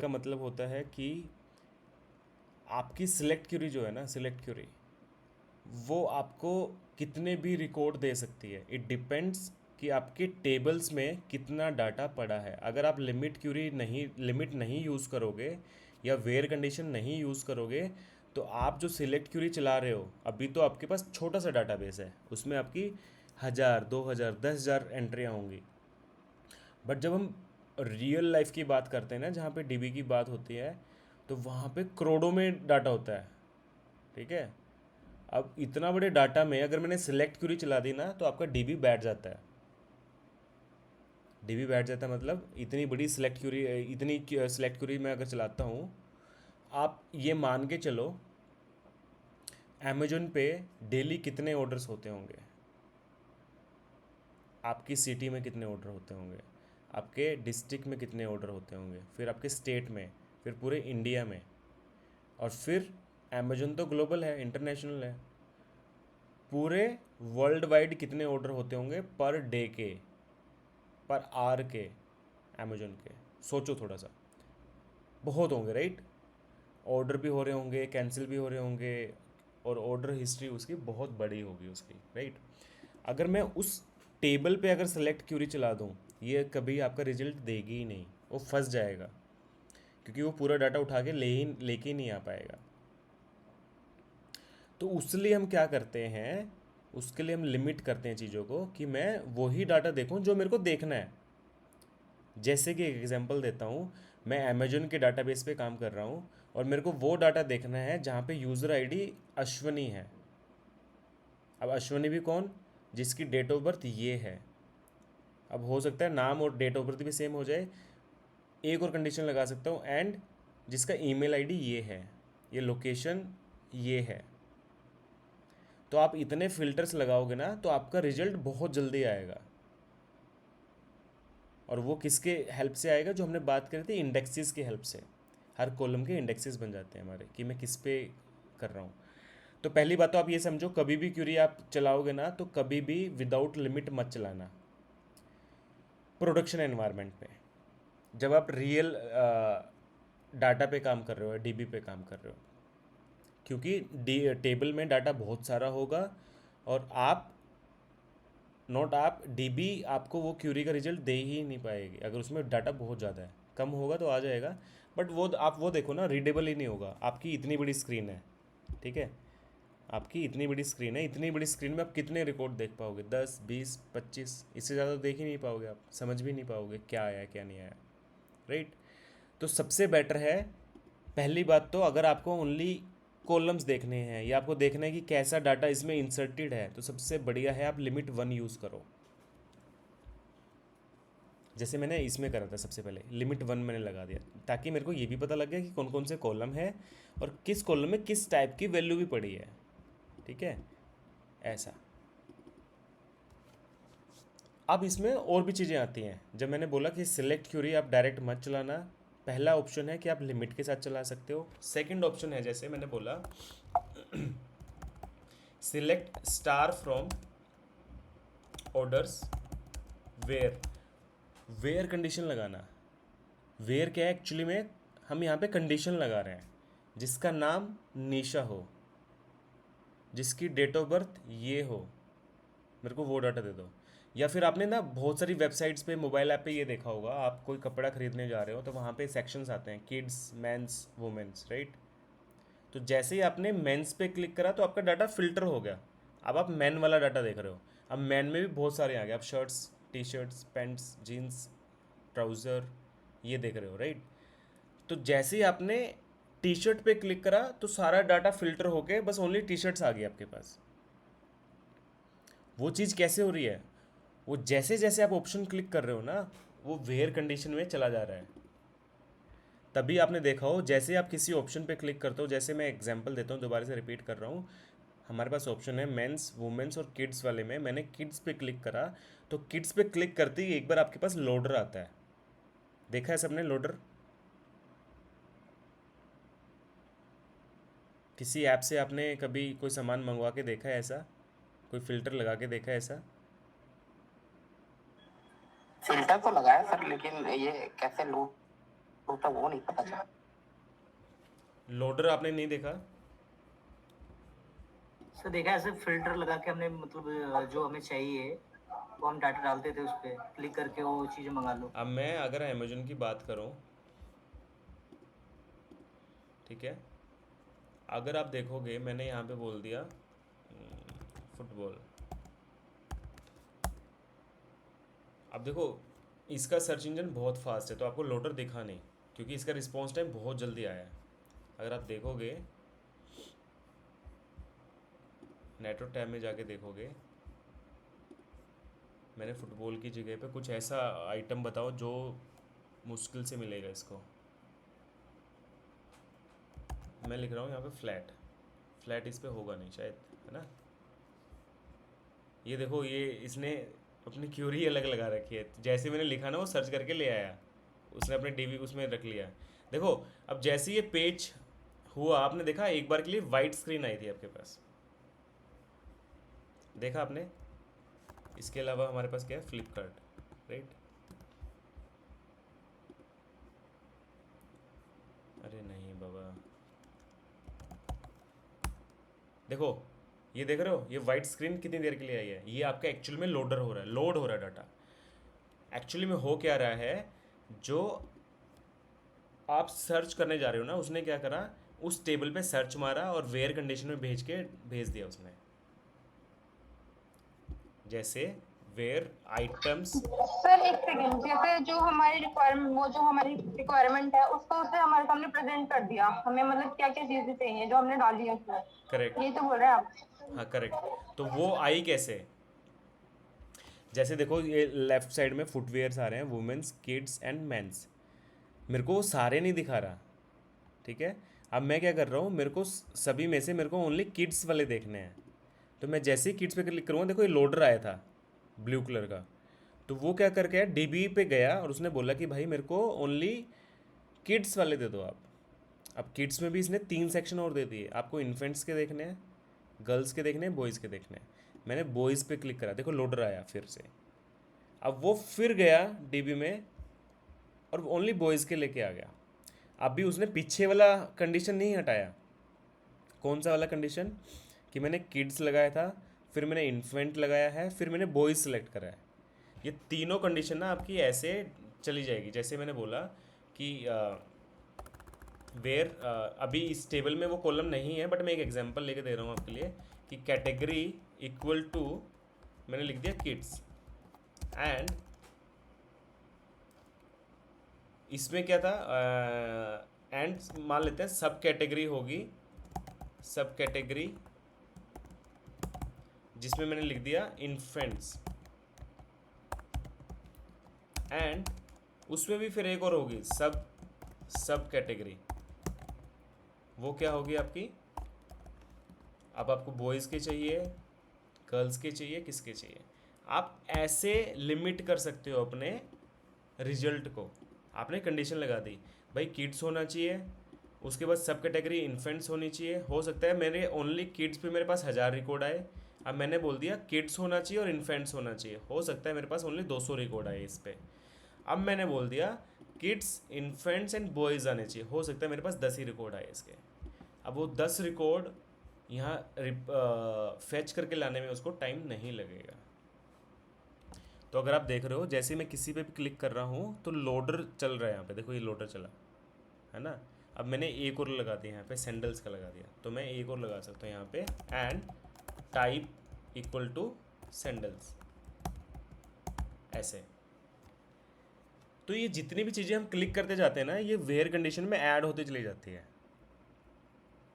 का मतलब होता है कि आपकी सिलेक्ट क्यूरी जो है ना, सिलेक्ट क्यूरी वो आपको कितने भी रिकॉर्ड दे सकती है। इट डिपेंड्स कि आपके टेबल्स में कितना डाटा पड़ा है। अगर आप लिमिट नहीं यूज़ करोगे या वेयर कंडीशन नहीं यूज़ करोगे, तो आप जो सिलेक्ट क्यूरी चला रहे हो अभी, तो आपके पास छोटा सा डाटाबेस है, उसमें आपकी 1000 2000 10,000 एंट्रियाँ होंगी। बट जब हम रियल लाइफ की बात करते हैं ना, जहाँ पे डीबी की बात होती है, तो वहाँ पे करोड़ों में डाटा होता है। ठीक है। अब इतना बड़े डाटा में अगर मैंने सिलेक्ट क्यूरी चला दी ना, तो आपका डीबी बैठ जाता है। डीबी बैठ जाता है मतलब इतनी बड़ी सिलेक्ट क्यूरी, इतनी सिलेक्ट क्यूरी मैं अगर चलाता हूँ, आप ये मान के चलो अमेजोन पे डेली कितने ऑर्डर्स होते होंगे, आपकी सिटी में कितने ऑर्डर होते होंगे, आपके डिस्ट्रिक्ट में कितने ऑर्डर होते होंगे, फिर आपके स्टेट में, फिर पूरे इंडिया में, और फिर अमेजोन तो ग्लोबल है, इंटरनेशनल है। पूरे वर्ल्ड वाइड कितने ऑर्डर होते होंगे पर डे के, पर आर के, अमेजोन के। सोचो थोड़ा सा, बहुत होंगे राइट। ऑर्डर भी हो रहे होंगे, कैंसिल भी हो रहे होंगे, और ऑर्डर हिस्ट्री उसकी बहुत बड़ी होगी उसकी, राइट। अगर मैं उस टेबल पे अगर सेलेक्ट क्यूरी चला दूँ, ये कभी आपका रिजल्ट देगी ही नहीं, वो फंस जाएगा, क्योंकि वो पूरा डाटा उठा के लेके ही नहीं आ पाएगा। तो उसके लिए हम क्या करते हैं, उसके लिए हम लिमिट करते हैं चीज़ों को कि मैं वही डाटा देखूं जो मेरे को देखना है। जैसे कि एक एग्जांपल देता हूँ, मैं अमेजोन के डाटाबेस पे काम कर रहा हूँ, और मेरे को वो डाटा देखना है जहाँ पे यूज़र आईडी अश्वनी है। अब अश्वनी भी कौन, जिसकी डेट ऑफ बर्थ ये है। अब हो सकता है नाम और डेट ऑफ बर्थ भी सेम हो जाए, एक और कंडीशन लगा सकता हूँ, एंड जिसका ईमेल आईडी ये है, ये लोकेशन ये है। तो आप इतने फिल्टर्स लगाओगे ना, तो आपका रिजल्ट बहुत जल्दी आएगा। और वो किसके हेल्प से आएगा, जो हमने बात करी थी इंडेक्सेस की हेल्प से। हर कॉलम के इंडेक्सेस बन जाते हैं हमारे, कि मैं किस पे कर रहा हूँ। तो पहली बात तो आप ये समझो, कभी भी क्यूरी आप चलाओगे ना, तो कभी भी विदाउट लिमिट मत चलाना प्रोडक्शन एनवायरनमेंट पे। जब आप रियल डाटा पे काम कर रहे हो, डीबी पे काम कर रहे हो, क्योंकि टेबल में डाटा बहुत सारा होगा, और आप नोट आप डीबी आपको वो क्यूरी का रिजल्ट दे ही नहीं पाएगी अगर उसमें डाटा बहुत ज़्यादा है। कम होगा तो आ जाएगा, बट वो आप वो देखो ना, रीडेबल ही नहीं होगा। आपकी इतनी बड़ी स्क्रीन है, ठीक है, आपकी इतनी बड़ी स्क्रीन है, इतनी बड़ी स्क्रीन में आप कितने रिकॉर्ड देख पाओगे, 10 20 25, इससे ज़्यादा देख ही नहीं पाओगे, आप समझ भी नहीं पाओगे क्या आया क्या नहीं आया, राइट। तो सबसे बेटर है, पहली बात तो अगर आपको ओनली कॉलम्स देखने हैं, या आपको देखना है कि कैसा डाटा इसमें इंसर्टेड है, तो सबसे बढ़िया है आप लिमिट 1 यूज़ करो। जैसे मैंने इसमें करा था, सबसे पहले लिमिट 1 मैंने लगा दिया, ताकि मेरे को ये भी पता लग गया कि कौन कौन से कॉलम है, और किस कॉलम में किस टाइप की वैल्यू भी पड़ी है। ठीक है, ऐसा। अब इसमें और भी चीज़ें आती हैं। जब मैंने बोला कि सिलेक्ट क्यूरी आप डायरेक्ट मत चलाना, पहला ऑप्शन है कि आप लिमिट के साथ चला सकते हो। सेकंड ऑप्शन है, जैसे मैंने बोला, select star from orders where, where condition लगाना। वेयर क्या है एक्चुअली में, हम यहाँ पे कंडीशन लगा रहे हैं, जिसका नाम निशा हो, जिसकी डेट ऑफ बर्थ ये हो, मेरे को वो डाटा दे दो। या फिर आपने ना बहुत सारी वेबसाइट्स पे, मोबाइल ऐप पे ये देखा होगा, आप कोई कपड़ा खरीदने जा रहे हो तो वहाँ पे सेक्शंस आते हैं, किड्स, मेंस, वुमेन्स, राइट। तो जैसे ही आपने मेंस पे क्लिक करा, तो आपका डाटा फिल्टर हो गया। अब आप मैन वाला डाटा देख रहे हो। अब मैन में भी बहुत सारे आ गए, आप shirts, T shirts, pants, jeans, trouser, ये देख रहे हो, राइट। तो जैसे ही आपने टी शर्ट पे क्लिक करा, तो सारा डाटा फिल्टर होके बस ओनली टी शर्ट्स आ गई आपके पास। वो चीज़ कैसे हो रही है, वो जैसे जैसे आप ऑप्शन क्लिक कर रहे हो ना, वो वेयर कंडीशन में चला जा रहा है। तभी आपने देखा हो, जैसे आप किसी ऑप्शन पे क्लिक करते हो, जैसे मैं एग्जांपल देता हूँ, दोबारा से रिपीट कर रहा हूँ, हमारे पास ऑप्शन है मेंस, वुमेन्स और किड्स वाले में, मैंने किड्स पे क्लिक करा, तो किड्स पे क्लिक करते ही एक बार आपके पास लोडर आता है। देखा है सबने लोडर, किसी ऐप से आपने कभी कोई सामान मंगवा के देखा है ऐसा, कोई फ़िल्टर लगा के देखा है ऐसा? फिल्टर तो लगाया सर, लेकिन ये कैसे लूट होता वो नहीं पता चला। लोडर आपने नहीं देखा? सर देखा ऐसे फिल्टर लगा के हमने मतलब जो हमें चाहिए वो हम डाटा डालते थे, उस पर क्लिक करके वो चीज़ें मंगा लो। अब मैं अगर अमेजोन की बात करूं, ठीक है, अगर आप देखोगे मैंने यहाँ पे बोल दिया फुटबॉल। अब देखो इसका सर्च इंजन बहुत फास्ट है तो आपको लोडर दिखा नहीं, क्योंकि इसका रिस्पॉन्स टाइम बहुत जल्दी आया है। अगर आप देखोगे नेटवर्क टैब में जाके देखोगे, मैंने फुटबॉल की जगह पे कुछ ऐसा आइटम बताओ जो मुश्किल से मिलेगा इसको। मैं लिख रहा हूँ यहाँ पे फ्लैट, फ्लैट इस पे होगा नहीं शायद, है ना। ये देखो ये इसने अपनी क्यूरी अलग लगा रखी है, जैसे मैंने लिखा ना वो सर्च करके ले आया, उसने अपने डीबी उसमें रख लिया। देखो अब जैसे ये पेज हुआ, आपने देखा एक बार के लिए वाइट स्क्रीन आई थी आपके पास, देखा आपने। इसके अलावा हमारे पास क्या है, फ्लिपकार्ट, राइट। अरे नहीं बाबा, देखो ये देख रहे हो ये वाइट स्क्रीन कितनी देर के लिए आई है, ये आपका एक्चुअल में लोडर हो रहा है, लोड हो रहा है डाटा। एक्चुअली में हो क्या रहा है, जो आप सर्च करने जा रहे हो ना, उसने क्या करा, उस टेबल पे सर्च मारा और वेयर कंडीशन में भेज दिया उसने। जैसे वेयर आइटम्स। सर एक सेकंड, जैसे जो हमारी रिक्वायरमेंट, वो जो हमारी रिक्वायरमेंट है उसको उसने हमारे सामने प्रेजेंट कर दिया, हमें मतलब क्या क्या चीजें चाहिए जो हमने डाली है उसमें, करेक्ट। यही तो बोल रहे हैं आप। हाँ करेक्ट। तो वो आई कैसे, जैसे देखो ये लेफ्ट साइड में फुटवेयर्स आ रहे हैं, वुमेन्स, किड्स एंड मेंस। मेरे को वो सारे नहीं दिखा रहा, ठीक है। अब मैं क्या कर रहा हूँ, मेरे को सभी में से मेरे को ओनली किड्स वाले देखने हैं। तो मैं जैसे ही किड्स पे क्लिक करूँगा, देखो ये लोडर आया था ब्लू कलर का। तो वो क्या करके आया, डीबी पे गया और उसने बोला कि भाई मेरे को ओनली किड्स वाले दे दो आप। अब किड्स में भी इसने 3 सेक्शन और दे दिए, आपको इन्फेंट्स के देखने हैं, गर्ल्स के देखने हैं, बॉयज़ के देखने हैं। मैंने बॉयज़ पे क्लिक करा, देखो लोडर आया फिर से। अब वो फिर गया डीबी में और ओनली बॉयज़ के लेके आ गया। अभी उसने पीछे वाला कंडीशन नहीं हटाया। कौन सा वाला कंडीशन, कि मैंने किड्स लगाया था, फिर मैंने इन्फेंट लगाया है, फिर मैंने बॉयज़ सेलेक्ट करा है। ये तीनों कंडीशन ना आपकी ऐसे चली जाएगी, जैसे मैंने बोला कि वेयर, अभी इस टेबल में वो कॉलम नहीं है, बट मैं एक एग्जांपल लेके दे रहा हूँ आपके लिए कि कैटेगरी इक्वल टू, मैंने लिख दिया किड्स, एंड इसमें क्या था, एंड मान लेते हैं सब कैटेगरी होगी, सब कैटेगरी जिसमें मैंने लिख दिया इन्फेंट्स, एंड उसमें भी फिर एक और होगी सब सब कैटेगरी। वो क्या होगी आपकी, अब आपको बॉयज़ के चाहिए, गर्ल्स के चाहिए, किसके चाहिए, आप ऐसे लिमिट कर सकते हो अपने रिजल्ट को। आपने कंडीशन लगा दी भाई किड्स होना चाहिए, उसके बाद सब कैटेगरी इन्फेंट्स होनी चाहिए। हो सकता है मेरे ओनली किड्स पे मेरे पास 1000 रिकॉर्ड आए, अब मैंने बोल दिया किड्स होना चाहिए और इन्फेंट्स होना चाहिए, हो सकता है मेरे पास ओनली 200 रिकॉर्ड आए इस पर। अब मैंने बोल दिया किड्स, इन्फेंट्स एंड बॉयज़ आने चाहिए, हो सकता है मेरे पास 10 ही रिकॉर्ड आए इसके। अब वो 10 रिकॉर्ड यहाँ फैच करके लाने में उसको टाइम नहीं लगेगा। तो अगर आप देख रहे हो, जैसे मैं किसी पे भी क्लिक कर रहा हूँ तो लोडर चल रहा है यहाँ पे, देखो ये लोडर चला है ना। अब मैंने एक और लगा दिया यहाँ पे, सैंडल्स का लगा दिया, तो मैं एक और लगा सकता हूँ यहाँ पे, and type equal to sandals, ऐसे। तो ये जितनी भी चीज़ें हम क्लिक करते जाते हैं ना, ये वेयर कंडीशन में ऐड होती चली जाती है,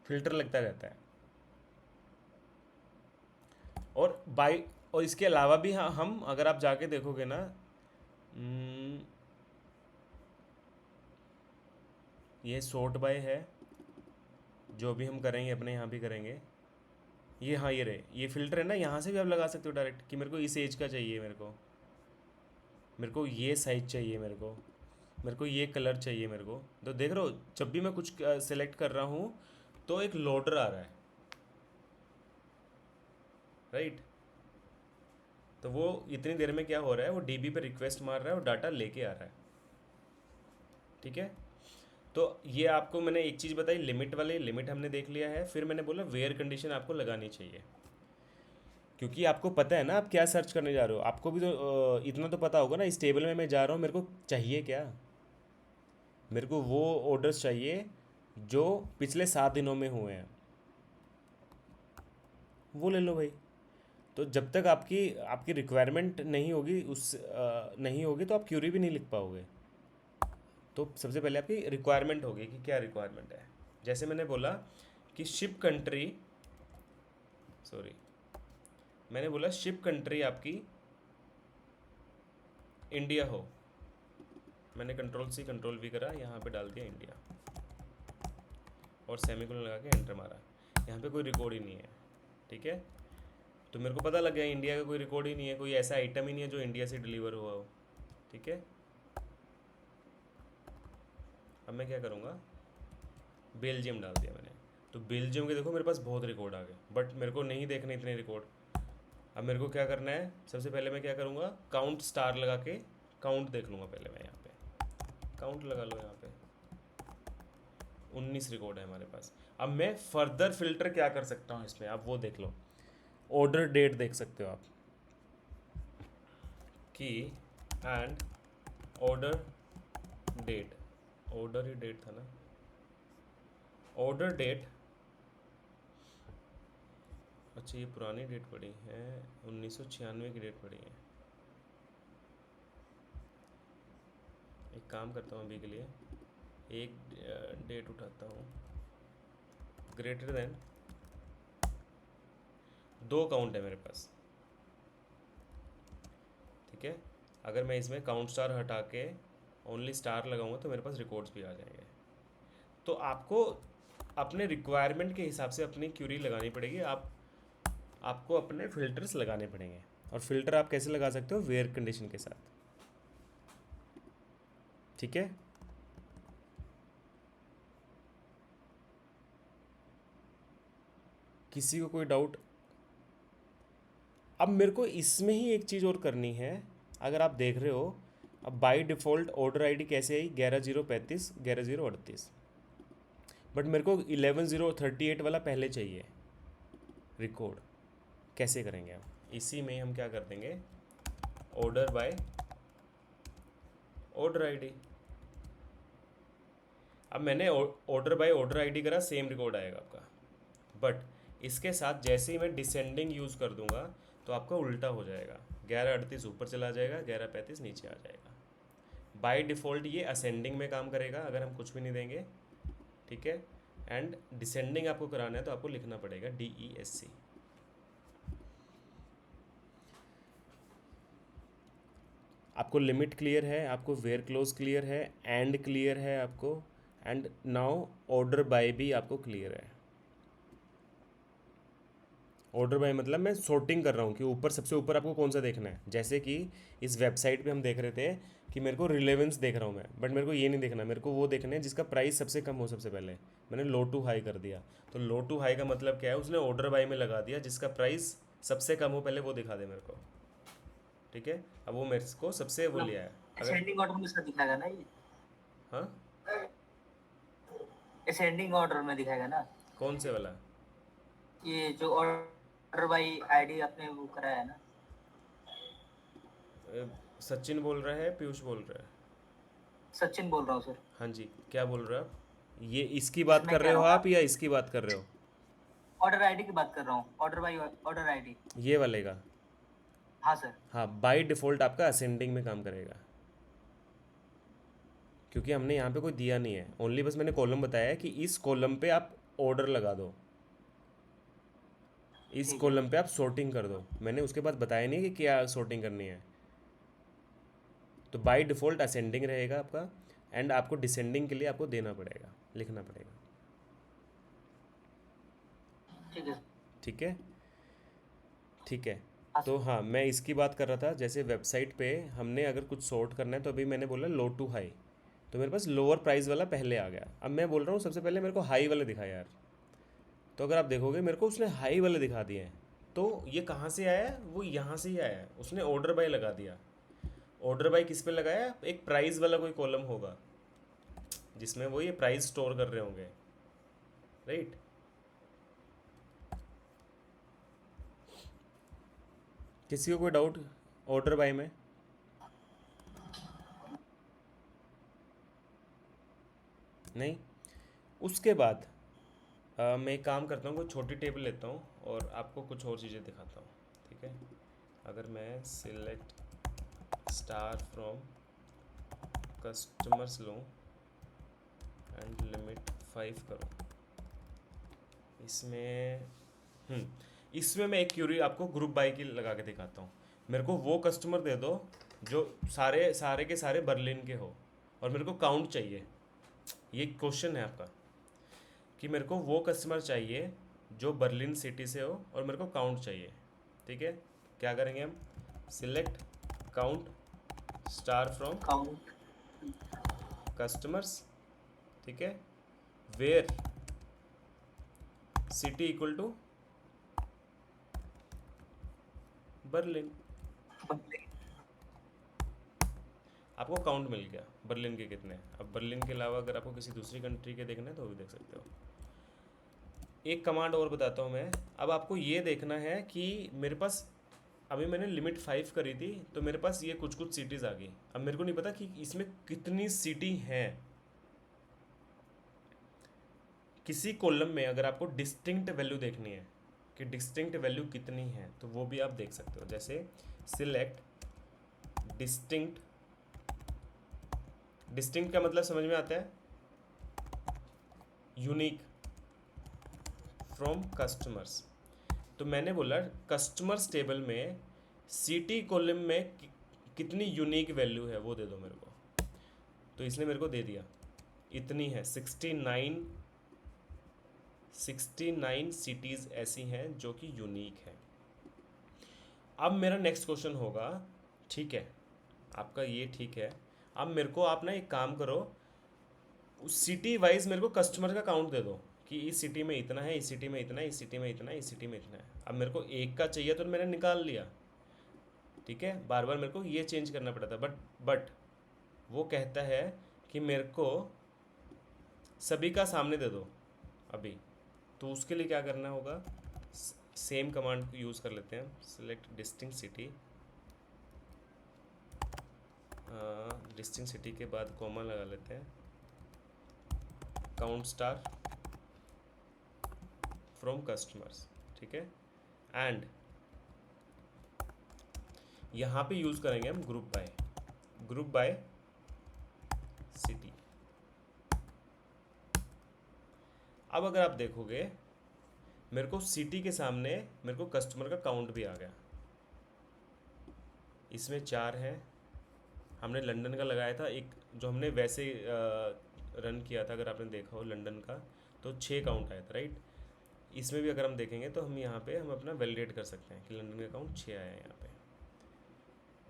फिल्टर लगता रहता है। और बाई, और इसके अलावा भी हम अगर आप जाके देखोगे ना, ये शॉर्ट बाय है, जो भी हम करेंगे अपने यहाँ भी करेंगे। ये हाँ ये रहे, ये फ़िल्टर है ना, यहाँ से भी आप लगा सकते हो डायरेक्ट कि मेरे को इस एज का चाहिए, मेरे को ये साइज चाहिए, मेरे को ये कलर चाहिए मेरे को। तो देख रहे हो जब भी मैं कुछ सेलेक्ट कर रहा हूँ तो एक लोडर आ रहा है, राइट। तो वो इतनी देर में क्या हो रहा है, वो डीबी पे रिक्वेस्ट मार रहा है और डाटा लेके आ रहा है, ठीक है। तो ये आपको मैंने एक चीज़ बताई, लिमिट वाली, लिमिट हमने देख लिया है। फिर मैंने बोला वेयर कंडीशन आपको लगानी चाहिए, क्योंकि आपको पता है ना आप क्या सर्च करने जा रहे हो। आपको भी तो इतना तो पता होगा ना, इस टेबल में मैं जा रहा हूँ, मेरे को चाहिए क्या। मेरे को वो ऑर्डर्स चाहिए जो पिछले 7 दिनों में हुए हैं, वो ले लो भाई। तो जब तक आपकी आपकी रिक्वायरमेंट नहीं होगी नहीं होगी तो आप क्यूरी भी नहीं लिख पाओगे। तो सबसे पहले आपकी रिक्वायरमेंट होगी कि क्या रिक्वायरमेंट है। जैसे मैंने बोला कि शिप कंट्री, सॉरी, मैंने बोला शिप कंट्री आपकी इंडिया हो। मैंने कंट्रोल C कंट्रोल V करा, यहाँ पे डाल दिया इंडिया और सेमीकोलन लगा के एंटर मारा। यहाँ पे कोई रिकॉर्ड ही नहीं है, ठीक है। तो मेरे को पता लग गया इंडिया का कोई रिकॉर्ड ही नहीं है, कोई ऐसा आइटम ही नहीं है जो इंडिया से डिलीवर हुआ हो, ठीक है। अब मैं क्या करूँगा, बेल्जियम डाल दिया मैंने, तो बेल्जियम के देखो मेरे पास बहुत रिकॉर्ड आ गए, बट मेरे को नहीं देखने इतने रिकॉर्ड। अब मेरे को क्या करना है, सबसे पहले मैं क्या करूँगा, काउंट स्टार लगा के काउंट देख लूँगा पहले मैं। यहाँ पे काउंट लगा लो, यहाँ पे 19 रिकॉर्ड है हमारे पास। अब मैं फर्दर फिल्टर क्या कर सकता हूँ इसमें, आप वो देख लो। ऑर्डर डेट देख सकते हो आप कि एंड ऑर्डर डेट, ऑर्डर ही डेट था ना, ऑर्डर डेट। अच्छा ये पुरानी डेट पड़ी है, 1996 की डेट पड़ी है। एक काम करता हूँ अभी के लिए, एक डेट उठाता हूँ, ग्रेटर देन 2 काउंट है मेरे पास, ठीक है। अगर मैं इसमें काउंट स्टार हटा के ओनली स्टार लगाऊंगा तो मेरे पास रिकॉर्ड्स भी आ जाएंगे। तो आपको अपने रिक्वायरमेंट के हिसाब से अपनी क्यूरी लगानी पड़ेगी, आपको अपने फिल्टर्स लगाने पड़ेंगे। और फिल्टर आप कैसे लगा सकते हो, वेयर कंडीशन के साथ, ठीक है। किसी को कोई डाउट? अब मेरे को इसमें ही एक चीज़ और करनी है। अगर आप देख रहे हो, अब बाय डिफ़ॉल्ट ऑर्डर आईडी कैसे आई, 11/0/35 11/0/38, बट मेरे को 11/0/38 वाला पहले चाहिए रिकॉर्ड। कैसे करेंगे हम, इसी में हम क्या कर देंगे, ऑर्डर बाय ऑर्डर आईडी। अब मैंने ऑर्डर बाय ऑर्डर आईडी करा, सेम रिकॉर्ड आएगा आपका, बट इसके साथ जैसे ही मैं डिसेंडिंग यूज़ कर दूंगा तो आपका उल्टा हो जाएगा, 11/38 ऊपर चला जाएगा, 11/35 नीचे आ जाएगा। बाय डिफ़ॉल्ट ये असेंडिंग में काम करेगा अगर हम कुछ भी नहीं देंगे, ठीक है। एंड डिसेंडिंग आपको कराना है तो आपको लिखना पड़ेगा DESC। आपको लिमिट क्लियर है, आपको वेयर क्लोज क्लियर है, एंड क्लियर है आपको, एंड नाउ ऑर्डर बाय भी आपको क्लियर है। ऑर्डर बाय मतलब मैं सॉर्टिंग कर रहा हूँ कि ऊपर सबसे ऊपर आपको कौन सा देखना है। जैसे कि इस वेबसाइट पे हम देख रहे थे कि मेरे को रिलेवेंस देख रहा हूँ मैं, बट मेरे को ये नहीं देखना, मेरे को वो देखना है जिसका प्राइस सबसे कम हो। सबसे पहले मैंने लो टू हाई कर दिया, तो लो टू हाई का मतलब क्या है, उसने ऑर्डर बाय में लगा दिया जिसका प्राइस सबसे कम हो, पहले वो दिखा दे मेरे को, ठीक है। अब वो मेरे को सबसे वो लिया है। अगर असेंडिंग ऑर्डर में इसका दिखाएगा ना ये, हाँ, असेंडिंग ऑर्डर में दिखाएगा ना, कौन से वाला, ये जो ऑर्डर बाई आईडी आपने वो कराया है ना। सचिन बोल रहा है, पीयूष बोल रहा है? सचिन बोल रहा हूँ सर। हाँ जी, क्या बोल रहे हो आप? ये इसकी बात मैं कर कह रहे रहा हो हूँ आप या इसकी बात कर रहे हो? ऑर्डर आईडी की बात कर रहा हूँ, ऑर्डर बाई ऑर्डर आईडी। ये वाले का? हाँ सर। हाँ, बाय डिफ़ॉल्ट आपका असेंडिंग में काम करेगा, क्योंकि हमने यहाँ पे कोई दिया नहीं है, ओनली बस मैंने कॉलम बताया है कि इस कॉलम पे आप ऑर्डर लगा दो, इस ठीक है। कॉलम पे आप सॉर्टिंग कर दो। मैंने उसके बाद बताया नहीं कि क्या सॉर्टिंग करनी है। तो बाय डिफ़ॉल्ट असेंडिंग रहेगा आपका, एंड आपको डिसेंडिंग के लिए आपको देना पड़ेगा, लिखना पड़ेगा, ठीक है। ठीक है, ठीक है। हाँ तो हाँ, मैं इसकी बात कर रहा था, जैसे वेबसाइट पे हमने अगर कुछ सॉर्ट करना है तो अभी मैंने बोला लो टू हाई, तो मेरे पास लोअर प्राइस वाला पहले आ गया। अब मैं बोल रहा हूँ सबसे पहले मेरे को हाई वाले दिखा यार। तो अगर आप देखोगे मेरे को उसने हाई वाले दिखा दिए हैं, तो ये कहाँ से आया है, वो यहाँ से ही आया है, उसने ऑर्डर बाय लगा दिया। ऑर्डर बाय किस पे लगाया, एक प्राइस वाला कोई कॉलम होगा, जिसमें वो ये प्राइस स्टोर कर रहे होंगे, राइट। किसी को कोई डाउट ऑर्डर बाय में? नहीं। उसके बाद मैं एक काम करता हूँ, कोई छोटी टेबल लेता हूँ और आपको कुछ और चीज़ें दिखाता हूँ, ठीक है। अगर मैं सिलेक्ट स्टार फ्रॉम कस्टमर्स लूँ एंड लिमिट 5 करूँ, इसमें मैं एक क्यूरी आपको ग्रुप बाय की लगा के दिखाता हूँ। मेरे को वो कस्टमर दे दो जो सारे सारे के सारे बर्लिन के हो, और मेरे को काउंट चाहिए। ये क्वेश्चन है आपका कि मेरे को वो कस्टमर चाहिए जो बर्लिन सिटी से हो और मेरे को काउंट चाहिए, ठीक है। क्या करेंगे हम? Select count star from count customers, ठीक है, where city equal to Berlin. आपको काउंट मिल गया बर्लिन के कितने। अब बर्लिन के अलावा अगर आपको किसी दूसरी कंट्री के देखना है तो भी देख सकते हो। एक कमांड और बताता हूँ मैं। अब आपको ये देखना है कि मेरे पास अभी मैंने लिमिट 5 करी थी, तो मेरे पास ये कुछ कुछ सिटीज़ आ गई। अब मेरे को नहीं पता कि इसमें कितनी सिटी हैं। किसी कॉलम में अगर आपको डिस्टिंक्ट वैल्यू देखनी है कि डिस्टिंक्ट वैल्यू कितनी है, तो वो भी आप देख सकते हो। जैसे सिलेक्ट डिस्टिंक्ट, डिस्टिंक्ट का मतलब समझ में आता है, यूनिक फ्रॉम कस्टमर्स। तो मैंने बोला कस्टमर्स टेबल में सिटी कॉलम में कितनी यूनिक वैल्यू है वो दे दो मेरे को। तो इसने मेरे को दे दिया, इतनी है 69 सिटीज़ ऐसी हैं जो कि यूनिक है। अब मेरा नेक्स्ट क्वेश्चन होगा, ठीक है आपका ये ठीक है, अब मेरे को आप ना एक काम करो, उस सिटी वाइज मेरे को कस्टमर का काउंट दे दो कि इस सिटी में इतना है, इस सिटी में इतना है, इस सिटी में इतना है, इस सिटी में इतना है। अब मेरे को एक का चाहिए तो मैंने निकाल लिया, ठीक है। बार बार मेरे को ये चेंज करना पड़ा था, बट वो कहता है कि मेरे को सभी का सामने दे दो अभी। तो उसके लिए क्या करना होगा, सेम कमांड को यूज़ कर लेते हैं। Select distinct city, distinct city के बाद कॉमा लगा लेते हैं, काउंट स्टार फ्रॉम कस्टमर्स, ठीक है। एंड यहाँ पे यूज़ करेंगे हम ग्रुप बाय सिटी। अब अगर आप देखोगे मेरे को सिटी के सामने मेरे को कस्टमर का काउंट भी आ गया। इसमें 4 है, हमने लंदन का लगाया था एक, जो हमने वैसे रन किया था, अगर आपने देखा हो लंदन का, तो 6 काउंट आया था, राइट। इसमें भी अगर हम देखेंगे तो हम यहाँ पे हम अपना वैलिडेट कर सकते हैं कि लंदन का काउंट 6 आया है यहाँ पे।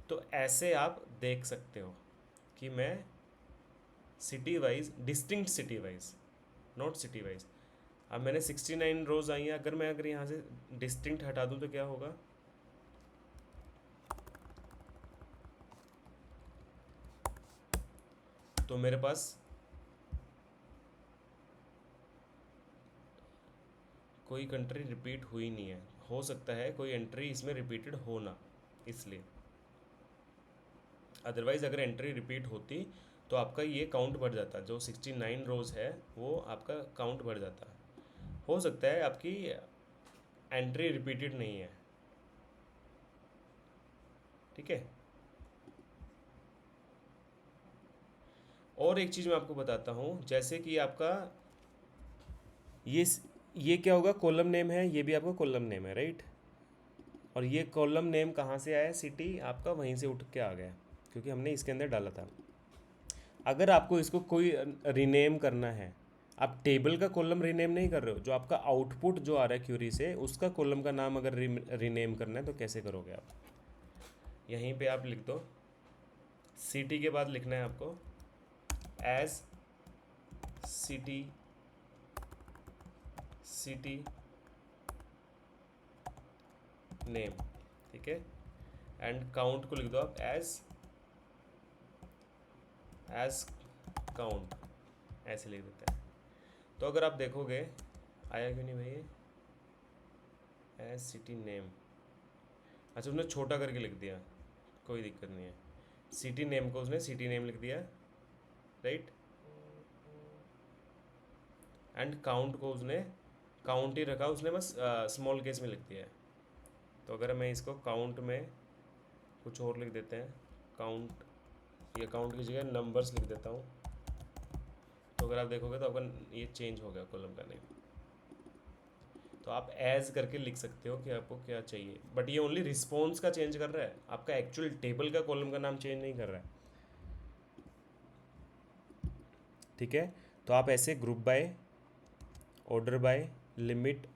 तो ऐसे आप देख सकते हो कि मैं city wise, distinct city wise, not city wise. अब मैंने 69 रोज आई हैं, अगर यहाँ से डिस्टिंक्ट हटा दूँ तो क्या होगा, तो मेरे पास कोई कंट्री रिपीट हुई नहीं है। हो सकता है कोई एंट्री इसमें रिपीटेड हो ना, इसलिए। अदरवाइज़ अगर एंट्री रिपीट होती तो आपका ये काउंट बढ़ जाता, जो 69 रोज़ है वो आपका काउंट बढ़ जाता। हो सकता है आपकी एंट्री रिपीटेड नहीं है, ठीक है। और एक चीज़ मैं आपको बताता हूँ, जैसे कि आपका ये क्या होगा, कॉलम नेम है, ये भी आपका कॉलम नेम है, राइट। और ये कॉलम नेम कहाँ से आया, सिटी आपका वहीं से उठ के आ गया क्योंकि हमने इसके अंदर डाला था। अगर आपको इसको कोई रीनेम करना है, आप टेबल का कॉलम रीनेम नहीं कर रहे हो, जो आपका आउटपुट जो आ रहा है क्यूरी से उसका कॉलम का नाम अगर रीनेम करना है तो कैसे करोगे आप? यहीं पे आप लिख दो, सिटी के बाद लिखना है आपको एज सिटी नेम, ठीक है। एंड काउंट को लिख दो आप एज काउंट, ऐसे लिख देते हैं। तो अगर आप देखोगे आया क्यों नहीं भाई, एज सिटी नेम, अच्छा उसने छोटा करके लिख दिया, कोई दिक्कत नहीं है। सिटी नेम को उसने सिटी नेम लिख दिया, राइट। एंड काउंट को उसने काउंट ही रखा, उसने बस स्मॉल केस में लिख दिया है। तो अगर मैं इसको काउंट में कुछ और लिख देते हैं, काउंट, ये काउंट की जगह नंबर्स लिख देता हूँ, तो अगर आप देखोगे तो आपका ये चेंज हो गया कॉलम का नेम। तो आप एज करके लिख सकते हो कि आपको क्या चाहिए, बट ये ओनली रिस्पॉन्स का चेंज कर रहा है, आपका एक्चुअल टेबल का कॉलम का नाम चेंज नहीं कर रहा है, ठीक है। तो आप ऐसे group by, order by, limit,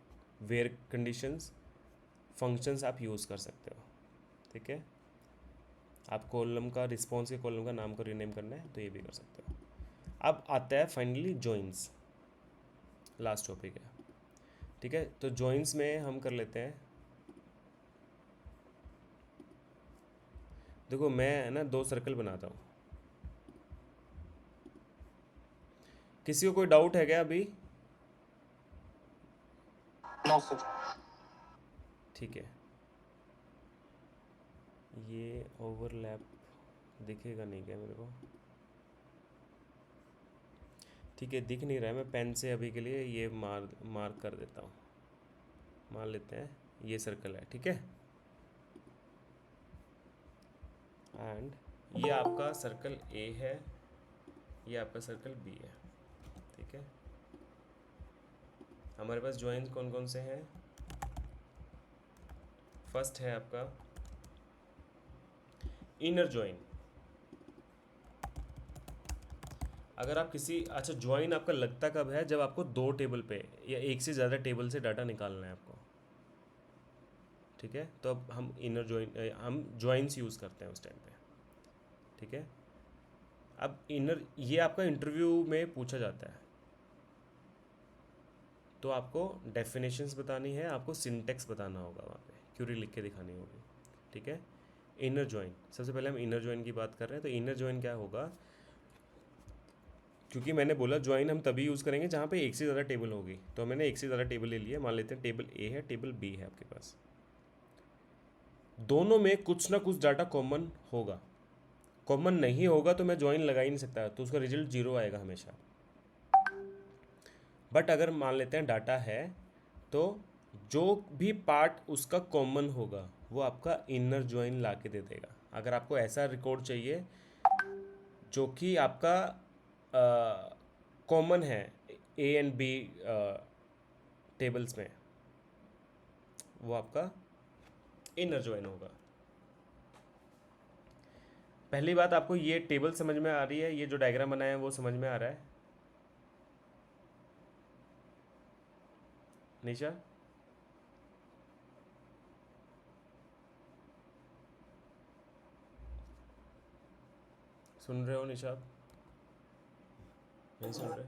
where conditions, functions आप यूज़ कर सकते हो, ठीक है। आप कॉलम का, रिस्पॉन्स के कॉलम का नाम को रीनेम करना है तो ये भी कर सकते हो। अब आता है फाइनली जॉइंस, लास्ट टॉपिक है, ठीक है। तो जॉइंस में हम कर लेते हैं, देखो मैं है ना 2 सर्कल बनाता हूँ, किसी को कोई डाउट है क्या अभी? No sir. ठीक है, ये ओवरलैप दिखेगा नहीं क्या मेरे को? ठीक है, दिख नहीं रहा है, मैं पेन से अभी के लिए ये मार्क कर देता हूँ, मान लेते हैं ये सर्कल है, ठीक है। एंड ये आपका सर्कल ए है, ये आपका सर्कल बी है, ठीक है। हमारे पास जॉइंस कौन कौन से हैं? फर्स्ट है आपका इनर जॉइन। अगर आप किसी, अच्छा जॉइन आपका लगता कब है? जब आपको 2 टेबल पे या एक से ज़्यादा टेबल से डाटा निकालना है आपको, ठीक है। तो अब हम इनर जॉइन, हम जॉइंस यूज़ करते हैं उस टाइम पे, ठीक है। अब इनर, ये आपका इंटरव्यू में पूछा जाता है, तो आपको डेफिनेशंस बतानी है, आपको सिंटेक्स बताना होगा, वहाँ पे क्यूरी लिख के दिखानी होगी, ठीक है। इनर जॉइन, सबसे पहले हम इनर जॉइन की बात कर रहे हैं। तो इनर जॉइन क्या होगा, क्योंकि मैंने बोला जॉइन हम तभी यूज़ करेंगे जहाँ पे एक से ज़्यादा टेबल होगी, तो मैंने एक से ज़्यादा टेबल ले लिया, मान लेते हैं टेबल ए है, टेबल बी है आपके पास, दोनों में कुछ ना कुछ डाटा कॉमन होगा, कॉमन नहीं होगा तो मैं जॉइन लगा ही नहीं सकता, तो उसका रिजल्ट 0 आएगा हमेशा। बट अगर मान लेते हैं डाटा है, तो जो भी पार्ट उसका कॉमन होगा वो आपका इनर जॉइन ला के दे देगा। अगर आपको ऐसा रिकॉर्ड चाहिए जो कि आपका कॉमन है ए एंड बी टेबल्स में, वो आपका इनर जॉइन होगा। पहली बात, आपको ये टेबल समझ में आ रही है, ये जो डायग्राम बनाया है वो समझ में आ रहा है निशा? सुन रहे हो निशा? नहीं सुन रहे?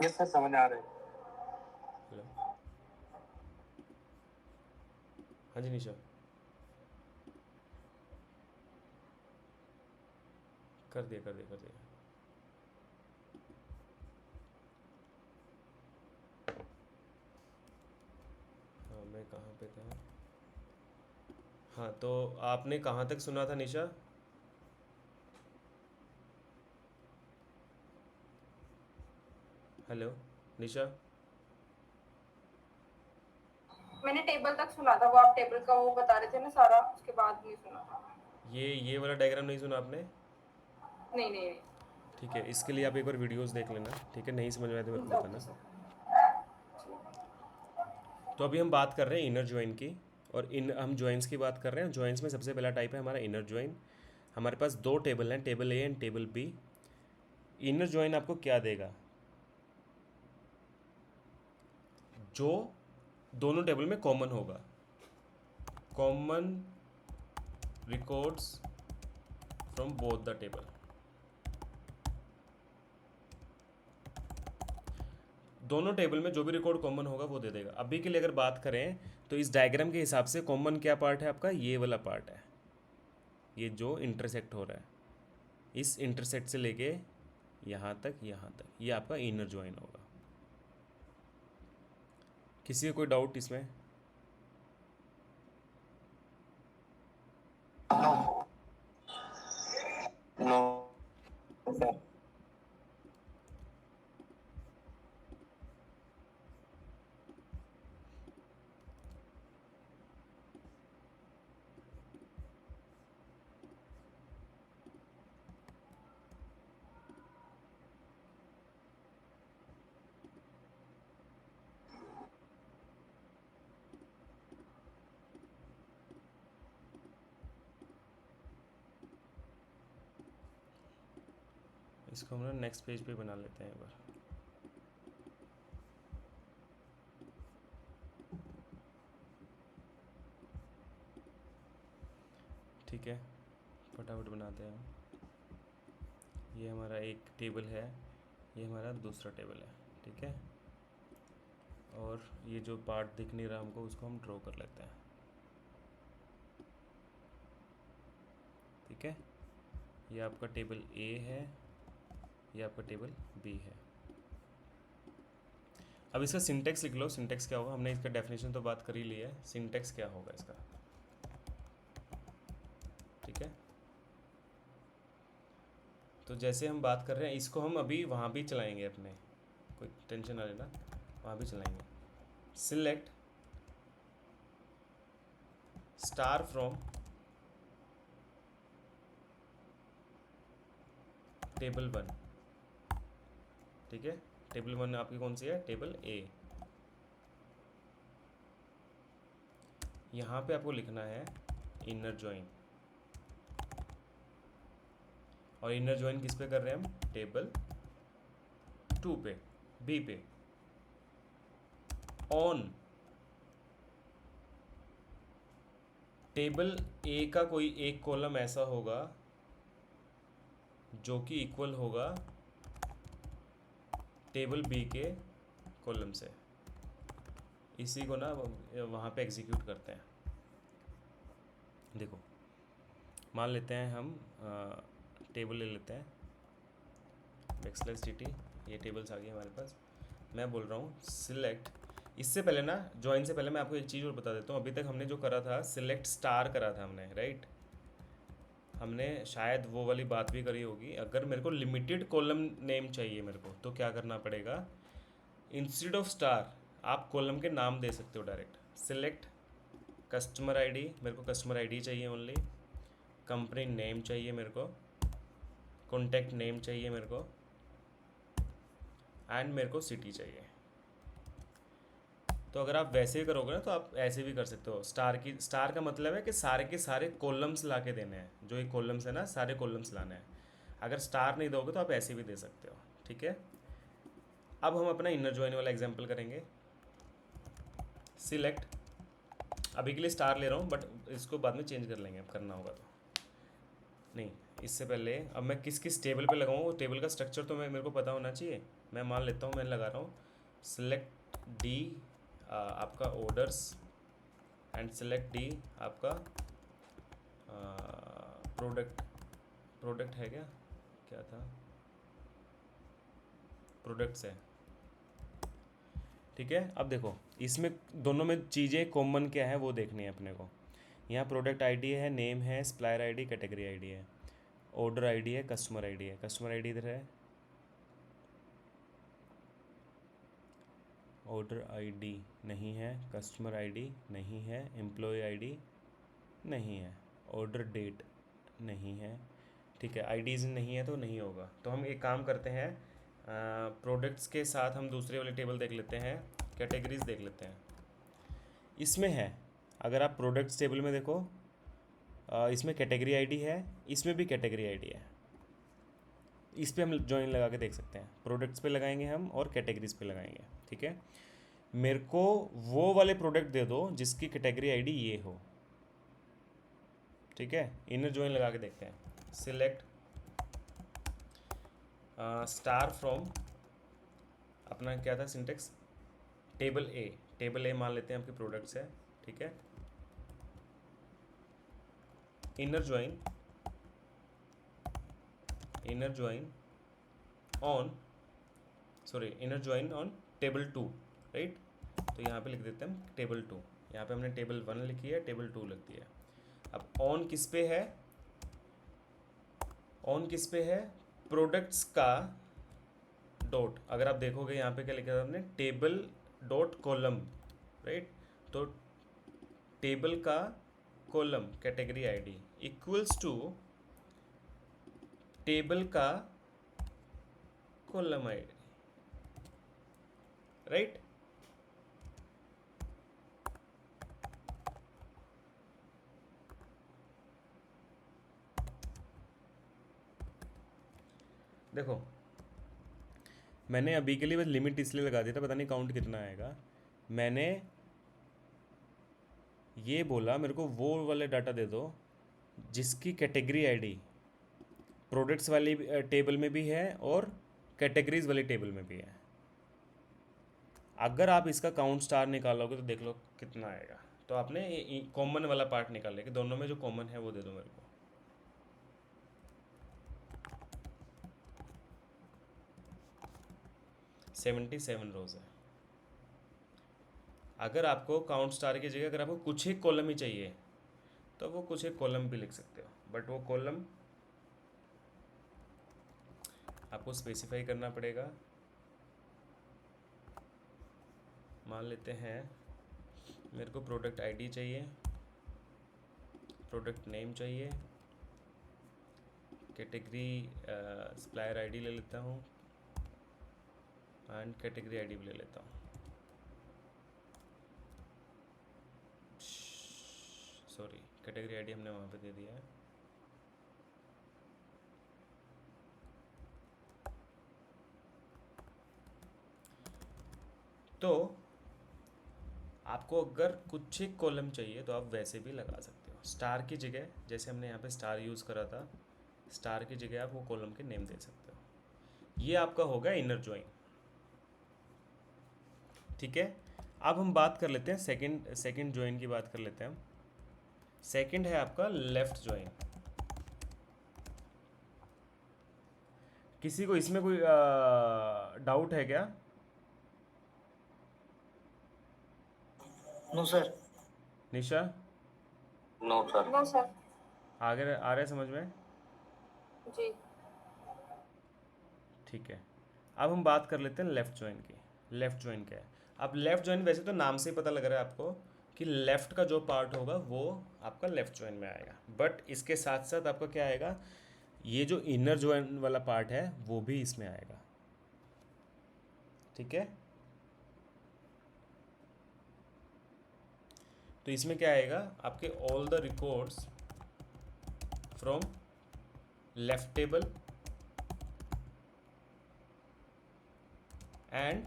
यस सर, समझ आ रहा है। हेलो, हाँ जी निशा, कर दिया कर दिया कर दिया। हाँ मैं कहाँ पे था? हाँ तो आपने कहाँ तक सुना था निशा? हेलो निशा? मैंने टेबल तक सुना था, वो आप टेबल का वो बता रहे थे ना सारा, उसके बाद नहीं सुना था। ये वाला डायग्राम नहीं सुना आपने? नहीं नहीं नहीं। ठीक है, इसके लिए आप एक बार वीडियोस देख लेना, ठीक है। नहीं समझ में आए तो मेरे को ओके बताना। सर। तो अभी हम बात कर रहे हैं इनर जॉइन की, और हम जॉइंस की बात कर रहे हैं। जॉइंस में सबसे पहला टाइप है हमारा इनर जॉइन। हमारे पास 2 टेबल हैं, table A and table B. Inner join आपको क्या देगा? जो दोनों टेबल में कॉमन होगा, common records from both the table. दोनों टेबल में जो भी रिकॉर्ड कॉमन होगा वो दे देगा। अभी के लिए अगर बात करें तो इस डायग्राम के हिसाब से कॉमन क्या पार्ट है आपका? ये वाला पार्ट है, ये जो इंटरसेक्ट हो रहा है, इस इंटरसेक्ट से लेके यहाँ तक ये आपका इनर ज्वाइन होगा। किसी को कोई डाउट इसमें? No sir. इसको हम ना नेक्स्ट पेज पे बना लेते हैं एक बार। ठीक है, फटाफट बनाते हैं हम। ये हमारा एक टेबल है, ये हमारा दूसरा टेबल है, ठीक है। और ये जो पार्ट दिख नहीं रहा हमको, उसको हम ड्रॉ कर लेते हैं, ठीक है। ये आपका टेबल ए है, ये आपका टेबल बी है। अब इसका सिंटेक्स लिख लो। सिंटेक्स क्या होगा, हमने इसका डेफिनेशन तो बात कर ही ली है, सिंटेक्स क्या होगा इसका, ठीक है। तो जैसे हम बात कर रहे हैं, इसको हम अभी वहाँ भी चलाएंगे अपने, कोई टेंशन ना लेना, वहाँ भी चलाएंगे। सिलेक्ट स्टार फ्रॉम टेबल 1, ठीक है। टेबल 1 आपकी कौन सी है, टेबल ए। यहाँ पे आपको लिखना है इनर ज्वाइन, और इनर ज्वाइन किस पे कर रहे हैं हम, टेबल 2 पे, बी पे। ऑन टेबल ए का कोई एक कॉलम ऐसा होगा जो कि इक्वल होगा टेबल बी के कॉलम से। इसी को ना वहाँ पे एग्जीक्यूट करते हैं। देखो, मान लेते हैं हम टेबल ले लेते हैं, /ct, ये टेबल्स आ गई हमारे पास। मैं बोल रहा हूँ सिलेक्ट, इससे पहले ना, ज्वाइन से पहले मैं आपको एक चीज़ और बता देता हूँ। अभी तक हमने जो करा था, सिलेक्ट स्टार करा था हमने, राइट। हमने शायद वो वाली बात भी करी होगी। अगर मेरे को लिमिटेड कॉलम नेम चाहिए मेरे को, तो क्या करना पड़ेगा, इंस्टेड ऑफ स्टार आप कॉलम के नाम दे सकते हो डायरेक्ट। सिलेक्ट कस्टमर आईडी, मेरे को कस्टमर आईडी चाहिए ओनली। कंपनी नेम चाहिए मेरे को, कॉन्टैक्ट नेम चाहिए मेरे को, एंड मेरे को सिटी चाहिए। तो अगर आप वैसे ही करोगे ना, तो आप ऐसे भी कर सकते हो। स्टार का मतलब है कि सारे के सारे कॉलम्स ला के देने हैं, जो ये कॉलम्स है ना, सारे कॉलम्स लाने हैं। अगर स्टार नहीं दोगे तो आप ऐसे भी दे सकते हो, ठीक है। अब हम अपना इनर ज्वाइन वाला एग्जांपल करेंगे। सिलेक्ट, अभी के लिए स्टार ले रहा हूँ, बट इसको बाद में चेंज कर लेंगे, अब करना होगा तो। नहीं, इससे पहले अब मैं किस किस टेबल पे लगाऊँ, वो टेबल का स्ट्रक्चर तो मेरे को पता होना चाहिए। मैं मान लेता हूँ, मैं लगा रहा हूँ सिलेक्ट डी आपका ऑर्डर्स, एंड सेलेक्ट डी आपका प्रोडक्ट है, क्या था, प्रोडक्ट्स है, ठीक है। अब देखो, इसमें दोनों में चीज़ें कॉमन क्या है वो देखनी है अपने को। यहाँ प्रोडक्ट आईडी है, नेम है, सप्लायर आईडी, कैटेगरी आईडी है, ऑर्डर आईडी है, कस्टमर आईडी है। कस्टमर आईडी इधर है, ऑर्डर आईडी नहीं है, कस्टमर आईडी नहीं है, एम्प्लॉय आईडी नहीं है, ऑर्डर डेट नहीं है, ठीक है। आईडीज़ नहीं है तो नहीं होगा। तो हम एक काम करते हैं, प्रोडक्ट्स के साथ हम दूसरे वाले टेबल देख लेते हैं, कैटेगरीज देख लेते हैं। इसमें है, अगर आप प्रोडक्ट्स टेबल में देखो, इसमें कैटेगरी आईडी है, इसमें भी कैटेगरी आईडी है। इस पे हम ज्वाइन लगा के देख सकते हैं। प्रोडक्ट्स पे लगाएंगे हम और कैटेगरीज पे लगाएंगे, ठीक है। मेरे को वो वाले प्रोडक्ट दे दो जिसकी कैटेगरी आईडी ये हो, ठीक है। इनर ज्वाइन लगा के देखते हैं। सिलेक्ट स्टार फ्रॉम, अपना क्या था सिंटेक्स, टेबल ए मान लेते हैं आपके प्रोडक्ट्स है, ठीक है। Inner join inner join on table 2, right. तो यहाँ पे लिख देते हैं हम टेबल 2, यहाँ पे हमने टेबल 1 लिखी है, टेबल 2 लिख दिया है। अब ऑन किस पे है, प्रोडक्ट्स का डॉट। अगर आप देखोगे यहाँ पे क्या लिखा था हमने, टेबल डॉट कॉलम, राइट। तो टेबल का column category ID equals to table का कॉलम आईडी, राइट। देखो मैंने अभी के लिए बस लिमिट इसलिए लगा दिया था, पता नहीं काउंट कितना आएगा। मैंने ये बोला मेरे को वो वाले डाटा दे दो जिसकी कैटेगरी आईडी प्रोडक्ट्स वाली टेबल में भी है और कैटेगरीज वाली टेबल में भी है। अगर आप इसका काउंट स्टार निकालोगे तो देख लो कितना आएगा। तो आपने कॉमन वाला पार्ट निकाल कि दोनों में जो कॉमन है वो दे दो मेरे को। सेवेंटी 7 रोज है। अगर आपको काउंट स्टार की जगह अगर आपको कुछ एक कॉलम ही चाहिए तो वो कुछ एक कॉलम भी लिख सकते हो, बट वो कॉलम आपको स्पेसिफाई करना पड़ेगा। मान लेते हैं मेरे को प्रोडक्ट आईडी चाहिए, प्रोडक्ट नेम चाहिए, कैटेगरी सप्लायर आईडी ले लेता हूँ एंड कैटेगरी आईडी भी ले लेता हूँ। सॉरी, कैटेगरी आईडी हमने वहाँ पे दे दिया है। तो आपको अगर कुछ एक कॉलम चाहिए तो आप वैसे भी लगा सकते हो। स्टार की जगह, जैसे हमने यहाँ पे स्टार यूज़ करा था, स्टार की जगह आप वो कॉलम के नेम दे सकते हो। ये आपका होगा इनर ज्वाइन, ठीक है। अब हम बात कर लेते हैं सेकंड ज्वाइन की बात कर लेते हैं हम। सेकंड है आपका लेफ्ट ज्वाइन। किसी को इसमें कोई डाउट है क्या? No sir. Nisha, no sir. No sir. आ रहा है समझ में? जी। ठीक है। अब हम बात कर लेते हैं लेफ़्ट ज्वाइन की। लेफ़्ट ज्वाइन क्या है? अब लेफ़्ट ज्वाइन वैसे तो नाम से ही पता लग रहा है आपको कि लेफ़्ट का जो पार्ट होगा वो आपका लेफ़्ट ज्वाइन में आएगा, बट इसके साथ साथ आपका क्या आएगा, ये जो इनर ज्वाइन वाला पार्ट है वो भी इसमें आएगा, ठीक है। तो इसमें क्या आएगा, आपके all the records from left table and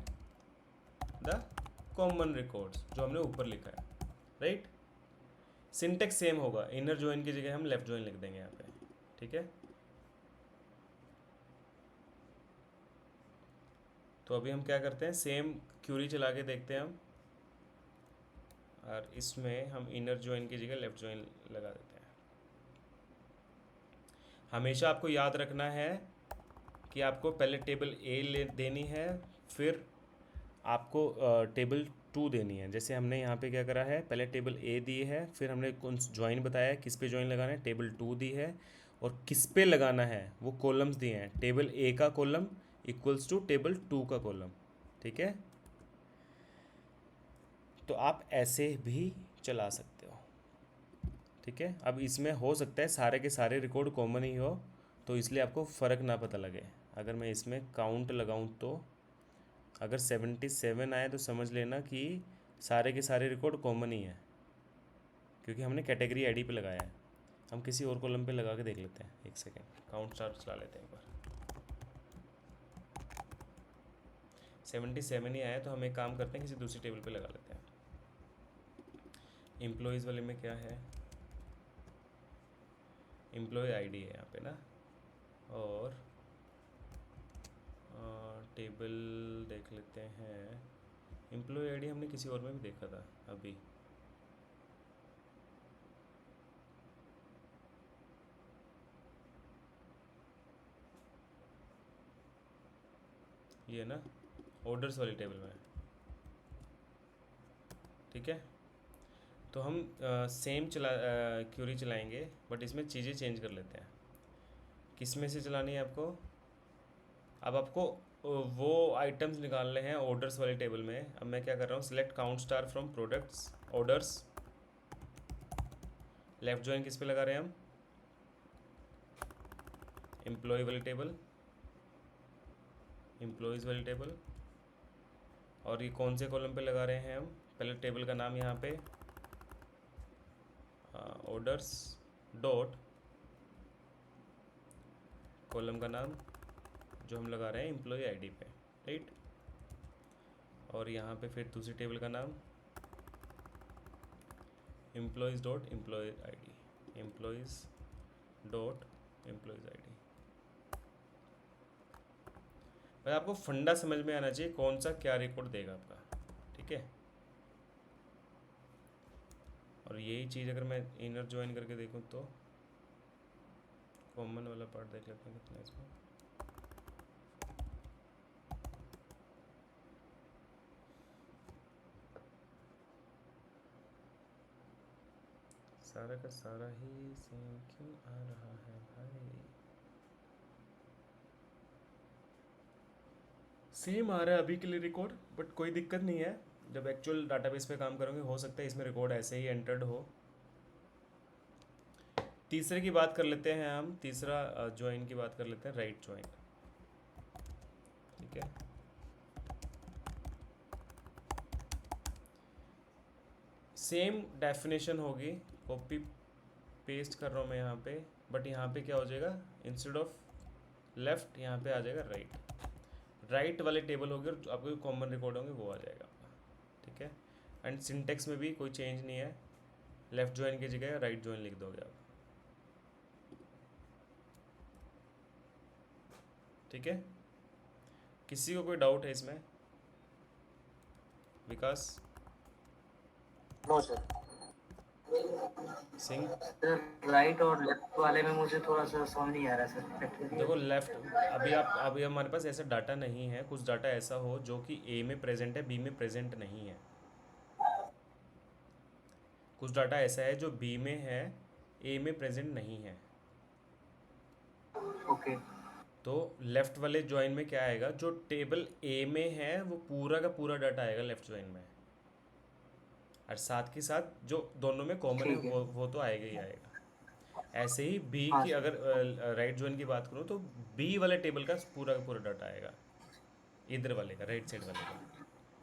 the common records जो हमने ऊपर लिखा है, राइट। सिंटेक्स सेम होगा, इनर ज्वाइन की जगह हम लेफ्ट ज्वाइन लिख देंगे यहाँ पे, ठीक है। तो अभी हम क्या करते हैं, सेम क्यूरी चला के देखते हैं हम, और इसमें हम इनर ज्वाइन की जगह लेफ्ट ज्वाइन लगा देते हैं। हमेशा आपको याद रखना है कि आपको पहले टेबल ए देनी है, फिर आपको टेबल 2 देनी है। जैसे हमने यहाँ पे क्या करा है, पहले टेबल ए दी है, फिर हमने कौन ज्वाइन बताया किस पे ज्वाइन लगाना है, टेबल 2 दी है, और किस पे लगाना है वो कॉलम्स दिए हैं। टेबल ए का कॉलम इक्वल्स टू टेबल 2 का कॉलम, ठीक है। तो आप ऐसे भी चला सकते हो, ठीक है। अब इसमें हो सकता है सारे के सारे रिकॉर्ड कॉमन ही हो, तो इसलिए आपको फ़र्क ना पता लगे। अगर मैं इसमें काउंट लगाऊं तो अगर 77 आए तो समझ लेना कि सारे के सारे रिकॉर्ड कॉमन ही हैं, क्योंकि हमने कैटेगरी आईडी पे लगाया है। हम किसी और कॉलम पे लगा के देख लेते हैं, एक सेकेंड, काउंट स्टार चला लेते हैं एक बार। 77 ही आया तो हम एक काम करते हैं, किसी दूसरी टेबल पे लगा लेते हैं। एम्प्लॉयज़ वाले में क्या है, एम्प्लॉय आईडी है यहाँ पे ना, और टेबल देख लेते हैं। एम्प्लॉय आईडी हमने किसी और में भी देखा था अभी, ये ना ऑर्डर्स वाली टेबल में, ठीक है। तो हम सेम क्यूरी चलाएंगे, बट इसमें चीज़ें चेंज कर लेते हैं। किस में से चलानी है आपको? अब आपको वो आइटम्स निकालने हैं ऑर्डर्स वाली टेबल में। अब मैं क्या कर रहा हूँ, select count star from products orders, left join किस पे लगा रहे हैं हम? एम्प्लॉय वाली टेबल, एम्प्लॉयज़ वाली टेबल। और ये कौन से कॉलम पे लगा रहे हैं हम? पहले टेबल का नाम यहाँ पे ऑर्डर्स डॉट कॉलम का नाम जो हम लगा रहे हैं एम्प्लॉय आईडी पे, राइट। और यहाँ पे फिर दूसरी टेबल का नाम employees dot employee ID, employees dot employees ID. भाई आपको फंडा समझ में आना चाहिए कौन सा क्या रिकॉर्ड देगा आपका, ठीक है। और यही चीज़ अगर मैं इनर ज्वाइन करके देखूँ तो कॉमन वाला पार्ट देख लेते हैं कितना इसमें। सारा का सारा ही सेम क्यों आ रहा है भाई? सेम आ रहा है अभी के लिए रिकॉर्ड, बट कोई दिक्कत नहीं है। जब एक्चुअल डाटाबेस पे काम करोगे हो सकता है इसमें रिकॉर्ड ऐसे ही एंटर्ड हो। तीसरे की बात कर लेते हैं हम, तीसरा ज्वाइन की बात कर लेते हैं, राइट ज्वाइन, ठीक है। सेम डेफिनेशन होगी, कॉपी पेस्ट कर रहा हूँ मैं यहाँ पे, बट यहाँ पे क्या हो जाएगा, इंस्टेड ऑफ लेफ्ट यहाँ पे आ जाएगा राइट। राइट वाले टेबल होगी और आपको कॉमन रिकॉर्ड होंगे वो आ जाएगा, ठीक है। एंड सिंटेक्स में भी कोई चेंज नहीं है, लेफ्ट ज्वाइन की जगह राइट ज्वाइन लिख दोगे आप, ठीक है। किसी को कोई डाउट है इसमें? Vikas no sir. Singh, sir right और लेफ्ट वाले में मुझे थोड़ा सा समझ नहीं आ रहा सर। देखो लेफ्ट, अभी हमारे पास ऐसा डाटा नहीं है। कुछ डाटा ऐसा हो जो कि ए में प्रेजेंट है, बी में प्रेजेंट नहीं है। कुछ डाटा ऐसा है जो बी में है, ए में प्रेजेंट नहीं है। ओके। तो लेफ्ट वाले ज्वाइन में क्या आएगा, जो टेबल ए में है वो पूरा का पूरा डाटा आएगा लेफ्ट ज्वाइन में, और साथ के साथ जो दोनों में कॉमन है ठीक है। वो तो आएगा ही आएगा। ऐसे ही बी हाँ की सर। अगर राइट ज्वाइन की बात करूँ तो बी वाले टेबल का पूरा डाटा आएगा, इधर वाले का, राइट साइड वाले का।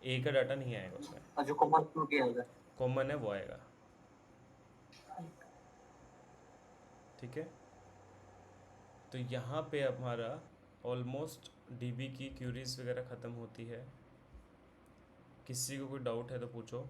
ए का डाटा नहीं आएगा उसमें, और जो कॉमन क्यों किया होगा? कॉमन है वो आएगा, ठीक है। तो यहाँ पे हमारा ऑलमोस्ट डीबी की क्यूरीज वगैरह ख़त्म होती है। किसी को कोई डाउट है तो पूछो।